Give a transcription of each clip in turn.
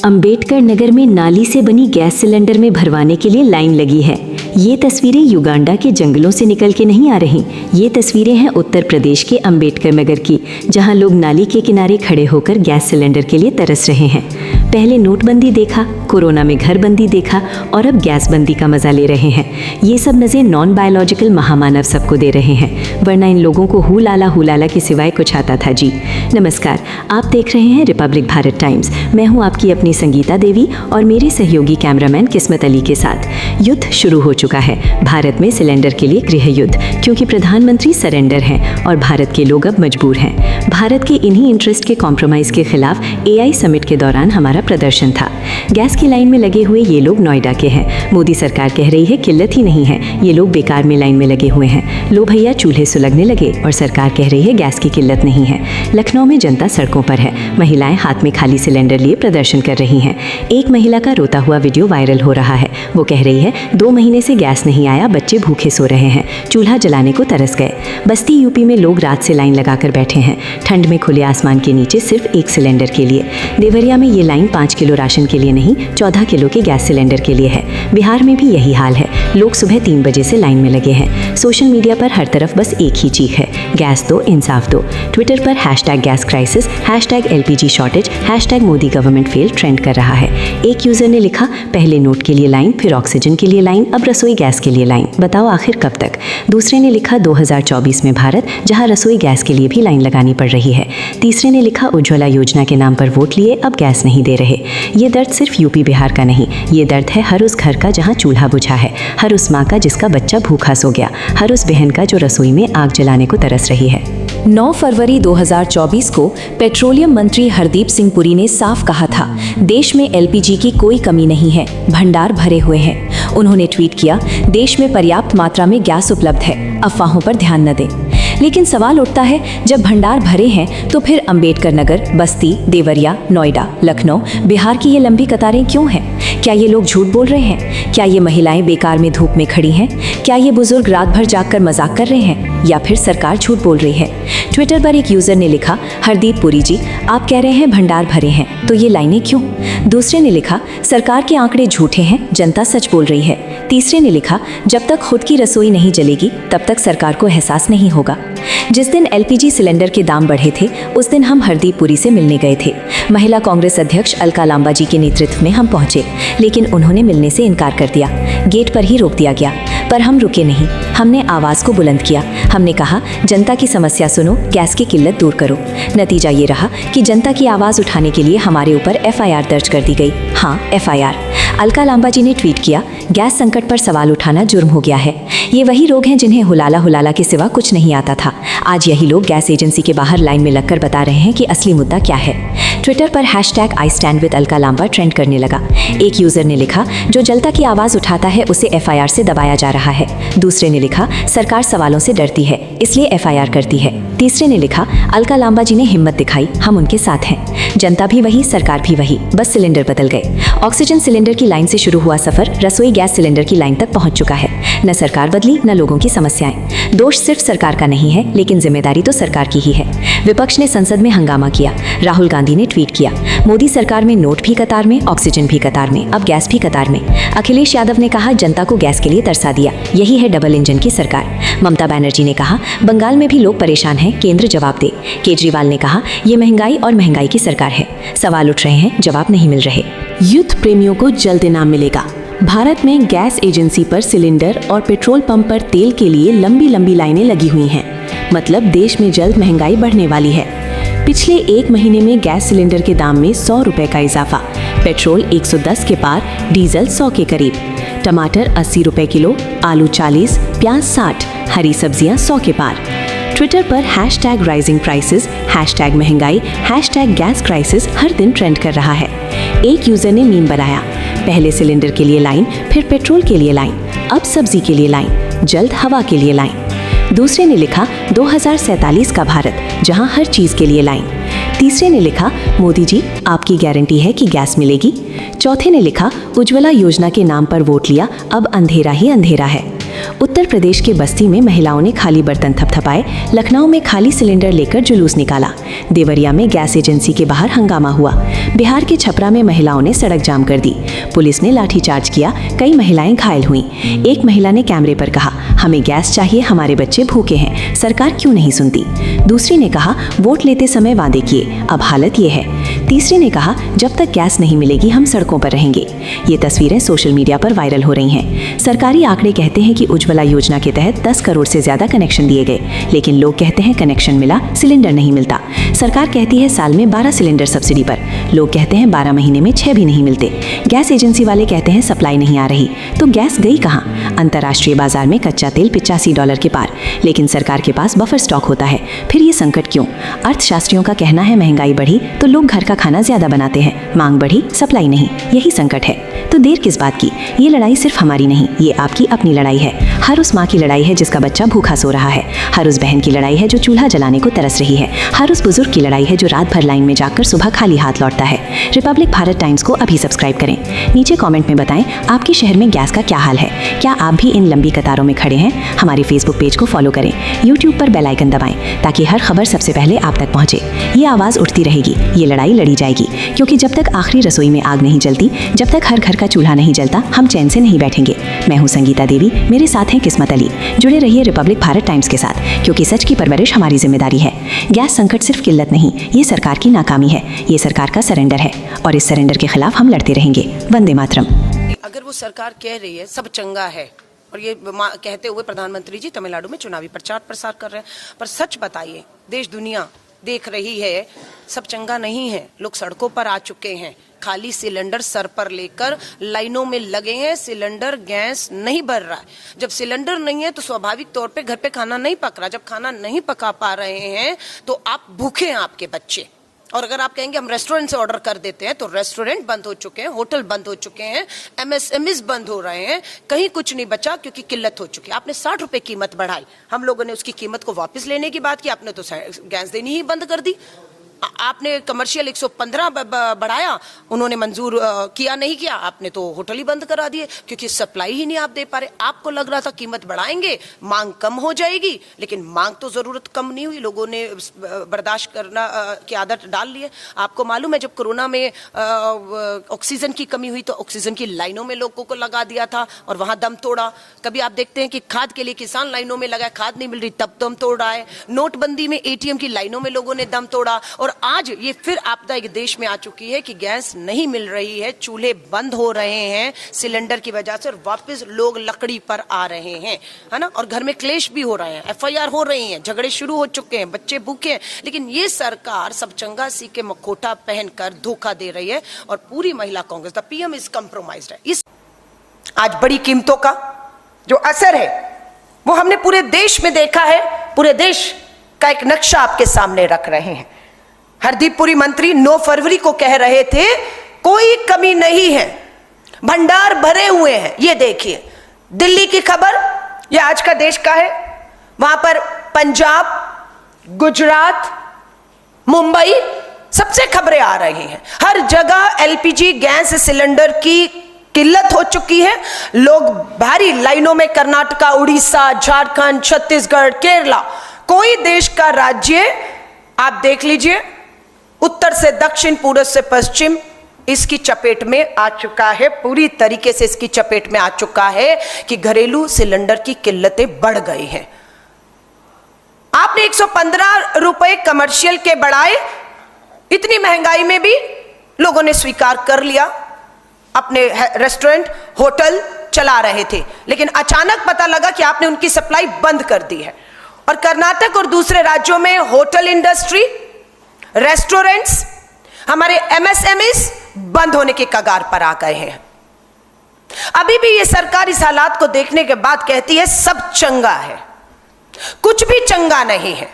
अंबेडकर नगर में नाली से बनी गैस सिलेंडर में भरवाने के लिए लाइन लगी है। ये तस्वीरें युगांडा के जंगलों से निकल के नहीं आ रही। ये तस्वीरें हैं उत्तर प्रदेश के अंबेडकर नगर की, जहां लोग नाली के किनारे खड़े होकर गैस सिलेंडर के लिए तरस रहे हैं। पहले नोटबंदी देखा, कोरोना में घरबंदी देखा और अब गैस बंदी का मजा ले रहे हैं। ये सब मजे नॉन बायोलॉजिकल महामानव सबको दे रहे हैं, वरना इन लोगों को हु लाला के सिवाय कुछ आता था जी। नमस्कार, आप देख रहे हैं रिपब्लिक भारत टाइम्स। मैं हूं आपकी अपनी संगीता देवी और मेरे सहयोगी कैमरामैन किस्मत अली के साथ। युद्ध शुरू हो चुका है भारत में सिलेंडर के लिए, गृह युद्ध, क्योंकि प्रधानमंत्री सरेंडर हैं और भारत के लोग अब मजबूर हैं। भारत के इन्हीं इंटरेस्ट के कॉम्प्रोमाइज के खिलाफ AI समिट के दौरान हमारा प्रदर्शन था। गैस की लाइन में लगे हुए ये लोग नोएडा के हैं। मोदी सरकार कह रही है किल्लत ही नहीं है, ये लोग बेकार में लाइन में लगे हुए हैं। लो भैया चूल्हे सुलगने लगे और सरकार कह रही है गैस की किल्लत नहीं है। लखनऊ में जनता सड़कों पर है, महिलाएं हाथ में खाली सिलेंडर लिए प्रदर्शन कर रही हैं। एक महिला का रोता हुआ वीडियो वायरल हो रहा है। वो कह रही है 2 महीने से गैस नहीं आया, बच्चे भूखे सो रहे हैं, चूल्हा जलाने को तरस गए। बस्ती यूपी में लोग रात से लाइन लगाकर बैठे हैं, ठंड में खुले आसमान के नीचे सिर्फ एक सिलेंडर के लिए। देवरिया में ये लाइन 5 किलो राशन के लिए नहीं, 14 किलो के गैस सिलेंडर के लिए है। बिहार में भी यही हाल है, लोग सुबह 3 बजे से लाइन में लगे हैं। सोशल मीडिया पर हर तरफ बस एक ही चीख है, गैस दो, इंसाफ दो। ट्विटर पर #gas crisis, #LPG shortage, #Modi government fail trend कर रहा है। एक यूजर ने लिखा पहले नोट के लिए लाइन, फिर ऑक्सीजन के लिए लाइन, अब रसोई गैस के लिए लाइन, बताओ आखिर कब तक। दूसरे ने लिखा 2024 में भारत, जहां रसोई गैस के लिए भी लाइन लगानी पड़ रही है। तीसरे ने लिखा उज्ज्वला योजना के नाम पर वोट लिए, अब गैस नहीं दे रहे। ये दर्द सिर्फ यूपी बिहार का नहीं, ये दर्द है हर उस घर का जहां चूल्हा बुझा है, हर उस माँ का जिसका बच्चा भूखा सो गया, हर उस बहन का जो रसोई में आग जलाने को तरस रही है। 9 फरवरी 2024 को पेट्रोलियम मंत्री हरदीप सिंह पुरी ने साफ कहा था, देश में LPG की कोई कमी नहीं है, भंडार भरे हुए हैं। उन्होंने ट्वीट किया, देश में पर्याप्त मात्रा में गैस उपलब्ध है, अफवाहों पर ध्यान न दें। लेकिन सवाल उठता है, जब भंडार भरे हैं तो फिर अंबेडकर नगर, बस्ती, देवरिया, नोएडा, लखनऊ, बिहार की ये लंबी कतारें क्यों हैं? क्या ये लोग झूठ बोल रहे हैं? क्या ये महिलाएं बेकार में धूप में खड़ी हैं? क्या ये बुजुर्ग रात भर जागकर मजाक कर रहे हैं, या फिर सरकार झूठ बोल रही है? ट्विटर पर एक यूजर ने लिखा, हरदीप पुरी जी, आप कह रहे हैं भंडार भरे हैं, तो ये लाइनें क्यों? दूसरे ने लिखा, सरकार के आंकड़े झूठे हैं, जनता सच बोल रही है। तीसरे ने लिखा, जब तक खुद की रसोई नहीं जलेगी तब तक सरकार को एहसास नहीं होगा। जिस दिन LPG सिलेंडर के दाम बढ़े थे, उस दिन हम हरदीप पुरी से मिलने गए थे। महिला कांग्रेस अध्यक्ष अलका लांबा जी के नेतृत्व में हम पहुंचे, लेकिन उन्होंने मिलने से इनकार कर दिया। गेट पर ही रोक दिया गया, पर हम रुके नहीं। हमने आवाज़ को बुलंद किया। हमने कहा, जनता की समस्या सुनो, गैस की किल्लत दूर करो। नतीजा ये रहा कि जनता की आवाज़ उठाने के लिए हमारे ऊपर FIR दर्ज कर दी गई। हाँ, FIR। अलका लांबा जी ने ट्वीट किया, गैस संकट पर सवाल उठाना जुर्म हो गया है। ये वही लोग हैं जिन्हें हुलाला के सिवा कुछ नहीं आता था। आज यही लोग गैस एजेंसी के बाहर लाइन में लगकर बता रहे हैं कि असली मुद्दा क्या है। ट्विटर पर #I stand with Alka Lamba trend करने लगा। एक यूजर ने लिखा, जो जनता की आवाज़ उठाता है उसे FIR से दबाया जा रहा है। दूसरे ने लिखा, सरकार सवालों से डरती है इसलिए FIR करती है। तीसरे ने लिखा, अलका लांबा जी ने हिम्मत दिखाई, हम उनके साथ हैं। जनता भी वही, सरकार भी वही, बस सिलेंडर बदल गए। ऑक्सीजन सिलेंडर की लाइन से शुरू हुआ सफर रसोई गैस सिलेंडर की लाइन तक पहुंच चुका है। न सरकार बदली, न लोगों की समस्याएं। दोष सिर्फ सरकार का नहीं है, लेकिन जिम्मेदारी तो सरकार की ही है। विपक्ष ने संसद में हंगामा किया। राहुल गांधी ने ट्वीट किया, मोदी सरकार में नोट भी कतार में, ऑक्सीजन भी कतार में, अब गैस भी कतार में। अखिलेश यादव ने कहा, जनता को गैस के लिए तरसा दिया, यही है डबल इंजन की सरकार। ममता बनर्जी ने कहा, बंगाल में भी लोग परेशान हैं, केंद्र जवाब दे। केजरीवाल ने कहा, ये महंगाई और महंगाई की सरकार है। सवाल उठ रहे हैं, जवाब नहीं मिल रहे। युद्ध प्रेमियों को जल्द इनाम मिलेगा। भारत में गैस एजेंसी पर सिलेंडर और पेट्रोल पंप पर तेल के लिए लंबी लंबी लाइनें लगी हुई हैं। मतलब देश में जल्द महंगाई बढ़ने वाली है। पिछले 1 महीने में गैस सिलेंडर के दाम में 100 रुपए का इजाफा, पेट्रोल 110 के पार, डीजल 100 के करीब, टमाटर 80 रुपए किलो, आलू 40, प्याज 60, हरी सब्जियां 100 के पार। ट्विटर पर #राइजिंग प्राइसेस, #महंगाई, #गैस क्राइसिस हर दिन ट्रेंड कर रहा है। एक यूजर ने मीम बनाया, पहले सिलेंडर के लिए लाइन, फिर पेट्रोल के लिए लाइन, अब सब्जी के लिए लाइन, जल्द हवा के लिए लाइन। दूसरे ने लिखा, 2047 का भारत, जहां हर चीज के लिए लाइन। तीसरे ने लिखा, मोदी जी आपकी गारंटी है कि गैस मिलेगी। चौथे ने लिखा, उज्ज्वला योजना के नाम पर वोट लिया, अब अंधेरा ही अंधेरा है। उत्तर प्रदेश के बस्ती में महिलाओं ने खाली बर्तन थपथपाए, लखनऊ में खाली सिलेंडर लेकर जुलूस निकाला, देवरिया में गैस एजेंसी के बाहर हंगामा हुआ, बिहार के छपरा में महिलाओं ने सड़क जाम कर दी, पुलिस ने लाठीचार्ज किया, कई महिलाएं घायल हुईं। एक महिला ने कैमरे पर कहा, हमें गैस चाहिए, हमारे बच्चे भूखे हैं, सरकार क्यों नहीं सुनती। दूसरी ने कहा, वोट लेते समय वादे किए, अब हालत ये है। तीसरी ने कहा, जब तक गैस नहीं मिलेगी हम सड़कों पर रहेंगे। ये तस्वीरें सोशल मीडिया पर वायरल हो रही हैं। सरकारी आंकड़े कहते हैं कि उज्ज्वला योजना के तहत 10 करोड़ से ज्यादा कनेक्शन दिए गए, लेकिन लोग कहते हैं कनेक्शन मिला, सिलेंडर नहीं मिलता। सरकार कहती है साल में 12 सिलेंडर सब्सिडी पर, लोग कहते हैं 12 महीने में 6 भी नहीं मिलते। गैस एजेंसी वाले कहते हैं सप्लाई नहीं आ रही, तो गैस गई कहाँ। अंतर्राष्ट्रीय बाजार में कच्चा तेल $85 के पार, लेकिन सरकार के पास बफर स्टॉक होता है। फिर ये संकट क्यों? अर्थशास्त्रियों का कहना है महंगाई बढ़ी तो लोग घर का खाना ज्यादा बनाते हैं, मांग बढ़ी सप्लाई नहीं, यही संकट है। तो देर किस बात की? ये लड़ाई सिर्फ हमारी नहीं, ये आपकी अपनी लड़ाई है। हर उस माँ की लड़ाई है जिसका बच्चा भूखा सो रहा है, हर उस बहन की लड़ाई है जो चूल्हा जलाने को तरस रही है, हर उस बुजुर्ग की लड़ाई है जो रात भर लाइन में जाकर सुबह खाली हाथ लौटता है। रिपब्लिक भारत टाइम्स को अभी सब्सक्राइब करें। नीचे कमेंट में बताएं आपके शहर में गैस का क्या हाल है, क्या आप भी इन लंबी कतारों में खड़े हैं। हमारे फेसबुक पेज को फॉलो करें, यूट्यूब पर बेल आइकन दबाएं ताकि हर खबर सबसे पहले आप तक पहुंचे। ये आवाज़ उठती रहेगी, ये लड़ाई लड़ी जाएगी, क्योंकि जब तक आखिरी रसोई में आग नहीं जलती, जब तक हर घर का चूल्हा नहीं जलता, हम चैन से नहीं बैठेंगे। मैं हूं संगीता देवी, मेरे साथ हैं किस्मत अली। जुड़े रहिए रिपब्लिक भारत टाइम्स के साथ, क्योंकि सच की परवरिश हमारी जिम्मेदारी है। गैस संकट सिर्फ किल्लत नहीं, ये सरकार की नाकामी है, ये सरकार का सरेंडर है, और इस सरेंडर के खिलाफ हम लड़ते रहेंगे। वंदे मातरम। अगर वो सरकार कह रही है सब चंगा है, और ये कहते हुए प्रधानमंत्री जी तमिलनाडु में चुनावी प्रचार प्रसार कर रहे हैं, पर सच बताइए, देश दुनिया देख रही है सब चंगा नहीं है। लोग सड़कों पर आ चुके हैं, खाली सिलेंडर सर पर लेकर लाइनों में लगे हैं, सिलेंडर गैस नहीं भर रहा है। जब सिलेंडर नहीं है तो स्वाभाविक तौर पे घर पे खाना नहीं पक रहा। जब खाना नहीं पका पा रहे हैं तो आप भूखे हैं, आपके बच्चे। और अगर आप कहेंगे हम रेस्टोरेंट से ऑर्डर कर देते हैं, तो रेस्टोरेंट बंद हो चुके हैं, होटल बंद हो चुके हैं, MSMEs बंद हो रहे हैं, कहीं कुछ नहीं बचा क्योंकि किल्लत हो चुकी है। आपने 60 रुपए कीमत बढ़ाई, हम लोगों ने उसकी कीमत को वापस लेने की बात की, आपने तो गैस देनी ही बंद कर दी। आपने कमर्शियल 115 बढ़ाया, उन्होंने मंजूर किया नहीं किया, आपने तो होटल ही बंद करा दिए क्योंकि सप्लाई ही नहीं आप दे पा रहे। आपको लग रहा था कीमत बढ़ाएंगे मांग कम हो जाएगी, लेकिन मांग तो जरूरत कम नहीं हुई, लोगों ने बर्दाश्त करना की आदत डाल ली है। आपको मालूम है जब कोरोना में ऑक्सीजन की कमी हुई तो ऑक्सीजन की लाइनों में लोगों को लगा दिया था और वहां दम तोड़ा। कभी आप देखते हैं कि खाद के लिए किसान लाइनों में लगा, खाद नहीं मिल रही तब दम तोड़ रहा है। नोटबंदी में ATM की लाइनों में लोगों ने दम तोड़ा, और आज ये फिर आपदा एक देश में आ चुकी है कि गैस नहीं मिल रही है, चूल्हे बंद हो रहे हैं सिलेंडर की वजह से, और वापस लोग लकड़ी पर आ रहे हैं, है ना। और घर में क्लेश भी हो रहे हैं, FIR हो रही हैं, झगड़े शुरू हो चुके हैं, बच्चे भूखे हैं। लेकिन ये सरकार सब चंगा सी के मखोटा पहनकर धोखा दे रही है, और पूरी महिला Congress, the PM is compromised है। इस आज बड़ी कीमतों का जो असर है वो हमने पूरे देश में देखा है। पूरे देश का एक नक्शा आपके सामने रख रहे हैं। हरदीप पुरी मंत्री 9 फरवरी को कह रहे थे कोई कमी नहीं है, भंडार भरे हुए हैं। ये देखिए दिल्ली की खबर, ये आज का देश का है, वहां पर पंजाब, गुजरात, मुंबई सबसे खबरें आ रही हैं। हर जगह LPG गैस सिलेंडर की किल्लत हो चुकी है। लोग भारी लाइनों में कर्नाटका, उड़ीसा, झारखंड, छत्तीसगढ़, केरला, कोई देश का राज्य आप देख लीजिए, उत्तर से दक्षिण, पूर्व से पश्चिम इसकी चपेट में आ चुका है, पूरी तरीके से इसकी चपेट में आ चुका है कि घरेलू सिलेंडर की किल्लतें बढ़ गई हैं। आपने 115 रुपए कमर्शियल के बढ़ाए, इतनी महंगाई में भी लोगों ने स्वीकार कर लिया, अपने रेस्टोरेंट, होटल चला रहे थे। लेकिन अचानक पता लगा कि आपने उनकी सप्लाई बंद कर दी है, और कर्नाटक और दूसरे राज्यों में होटल इंडस्ट्री, रेस्टोरेंट्स, हमारे MSMEs बंद होने के कगार पर आ गए हैं। अभी भी ये सरकार इस हालात को देखने के बाद कहती है सब चंगा है, कुछ भी चंगा नहीं है।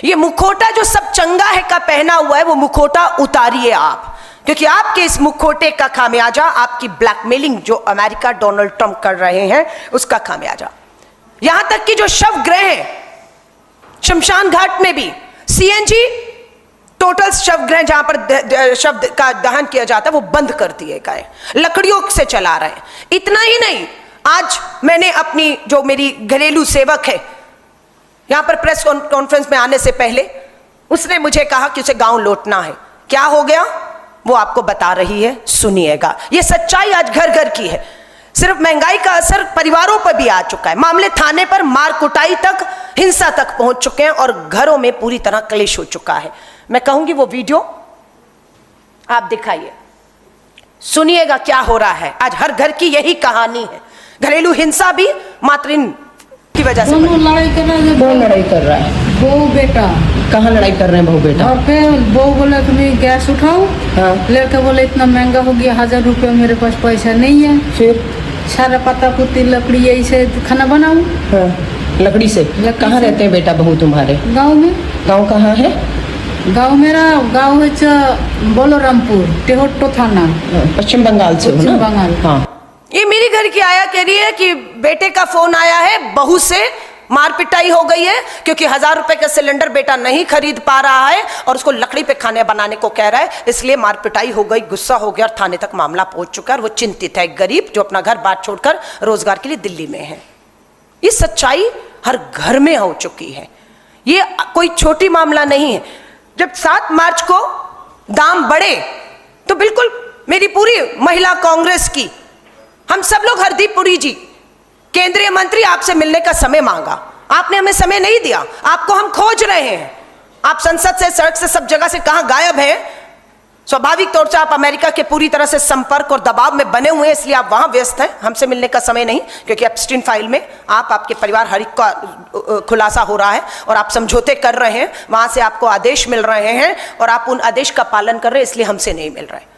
ये मुखौटा जो सब चंगा है का पहना हुआ है, वो मुखौटा उतारिए आप, क्योंकि आपके इस मुखौटे का खामियाजा आपकी ब्लैकमेलिंग जो अमेरिका डोनाल्ड ट्रंप कर रहे हैं उसका खामियाजा। यहां तक कि जो शव ग्रह है शमशान घाट में भी CNG टोटल शवगृह जहां पर शव का दहन किया जाता है वो बंद कर दिए गए, लकड़ियों से चला रहे हैं। इतना ही नहीं, आज मैंने अपनी जो मेरी घरेलू सेवक है, यहां पर प्रेस कॉन्फ्रेंस में आने से पहले उसने मुझे कहा कि उसे गांव लौटना है। क्या हो गया वो आपको बता रही है, सुनिएगा। ये सच्चाई आज घर घर की है। सिर्फ महंगाई का असर परिवारों पर भी आ चुका है। मामले थाने पर मार कुटाई तक, हिंसा तक पहुंच चुके हैं और घरों में पूरी तरह क्लेश हो चुका है। मैं कहूंगी वो वीडियो आप दिखाइए, सुनिएगा क्या हो रहा है। आज हर घर की यही कहानी है। घरेलू हिंसा भी मातृन की वजह से। लड़ाई कर रहा है। कौन लड़ाई कर रहा है? बहू बेटा। कहाँ लड़ाई कर रहे हैं बहू बेटा? और फिर बहू बोला कि मैं गैस उठाओ। हाँ। लड़का बोले इतना महंगा हो गया, 1000 रुपये मेरे पास पैसा नहीं है। फिर सारा पत्ता पुत्ती लकड़ी यही से खाना बनाऊं। हाँ, लकड़ी से। कहाँ रहते हैं बेटा बहू तुम्हारे? गांव में। गांव कहाँ है? गांव मेरा गांव है बलरामपुर, टेहट्टो थाना, पश्चिम बंगाल से हो ना? पश्चिम बंगाल। हाँ। ये मेरी घर की आया कह रही है कि बेटे का फोन आया है, बहू से मार पिटाई हो गई है क्योंकि 1000 रुपए का सिलेंडर बेटा नहीं खरीद पा रहा है और उसको लकड़ी पे खाने बनाने को कह रहा है, इसलिए मार पिटाई हो गई। गुस्सा हो गया और थाने तक मामला पहुंच चुका है और वो चिंतित है। एक गरीब जो अपना घर बार छोड़कर रोजगार के लिए दिल्ली में है। ये सच्चाई हर घर में हो चुकी है। ये कोई छोटी मामला नहीं है। जब 7 मार्च को दाम बढ़े तो बिल्कुल मेरी पूरी महिला कांग्रेस की, हम सब लोग, हरदीप पुरी जी केंद्रीय मंत्री, आपसे मिलने का समय मांगा, आपने हमें समय नहीं दिया। आपको हम खोज रहे हैं। आप संसद से, सड़क से, सब जगह से कहां गायब हैं। स्वाभाविक तौर से आप अमेरिका के पूरी तरह से संपर्क और दबाव में बने हुए हैं, इसलिए आप वहां व्यस्त हैं। हमसे मिलने का समय नहीं, क्योंकि एप्स्टीन फाइल में आप, आपके परिवार, हर एक का खुलासा हो रहा है और आप समझौते कर रहे हैं। वहां से आपको आदेश मिल रहे हैं और आप उन आदेश का पालन कर रहे हैं, इसलिए हमसे नहीं मिल रहे।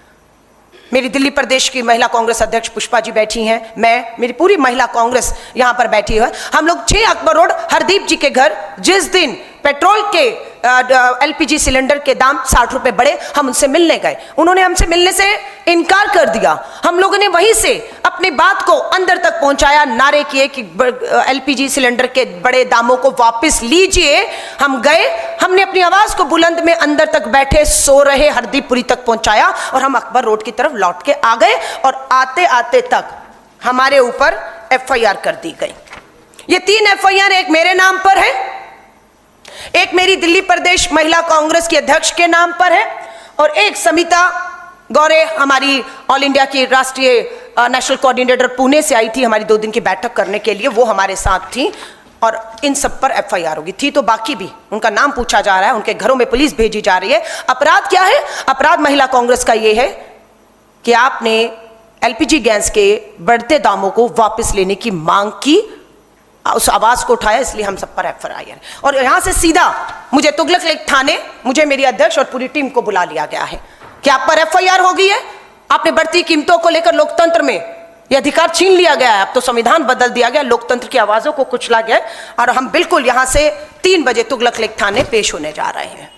मेरी दिल्ली प्रदेश की महिला कांग्रेस अध्यक्ष पुष्पा जी बैठी हैं, मैं, मेरी पूरी महिला कांग्रेस यहां पर बैठी है। हम लोग 6 अकबर रोड हरदीप जी के घर, जिस दिन पेट्रोल के एलपीजी सिलेंडर के दाम 60 रुपए बढ़े, हम उनसे मिलने गए। उन्होंने हमसे मिलने से इनकार कर दिया। हम लोगों ने वहीं से अपनी बात को अंदर तक पहुंचाया, नारे किए कि एलपीजी सिलेंडर के बड़े दामों को वापस लीजिए। हम गए, हमने अपनी आवाज को बुलंद में अंदर तक बैठे सो रहे हरदीपपुरी तक पहुंचाया और हम अकबर रोड की तरफ लौट के आ गए और आते आते तक हमारे ऊपर एफआईआर कर दी गई। ये 3 एफआईआर एक मेरे नाम पर है, एक मेरी दिल्ली प्रदेश महिला कांग्रेस की अध्यक्ष के नाम पर है और एक समिता गौरे, हमारी ऑल इंडिया की राष्ट्रीय नेशनल कोऑर्डिनेटर, पुणे से आई थी हमारी 2 दिन की बैठक करने के लिए, वो हमारे साथ थी और इन सब पर एफआईआर होगी। थी तो बाकी भी, उनका नाम पूछा जा रहा है, उनके घरों में पुलिस भेजी जा रही है। अपराध क्या है? अपराध महिला कांग्रेस का ये है कि आपने एलपीजी गैस के बढ़ते दामों को वापस लेने की मांग की, उस आवाज को उठाया, इसलिए हम सब पर एफआईआर। और यहां से सीधा मुझे तुगलक लेक थाने, मुझे मेरी अध्यक्ष और पूरी टीम को बुला लिया गया है कि आप पर एफआईआर हो गई है, आपने बढ़ती कीमतों को लेकर लोकतंत्र में ये अधिकार छीन लिया गया है, अब तो संविधान बदल दिया गया, लोकतंत्र की आवाजों को कुचला गया और हम बिल्कुल यहां से 3 बजे तुगलक लेक थाने पेश होने जा रहे हैं।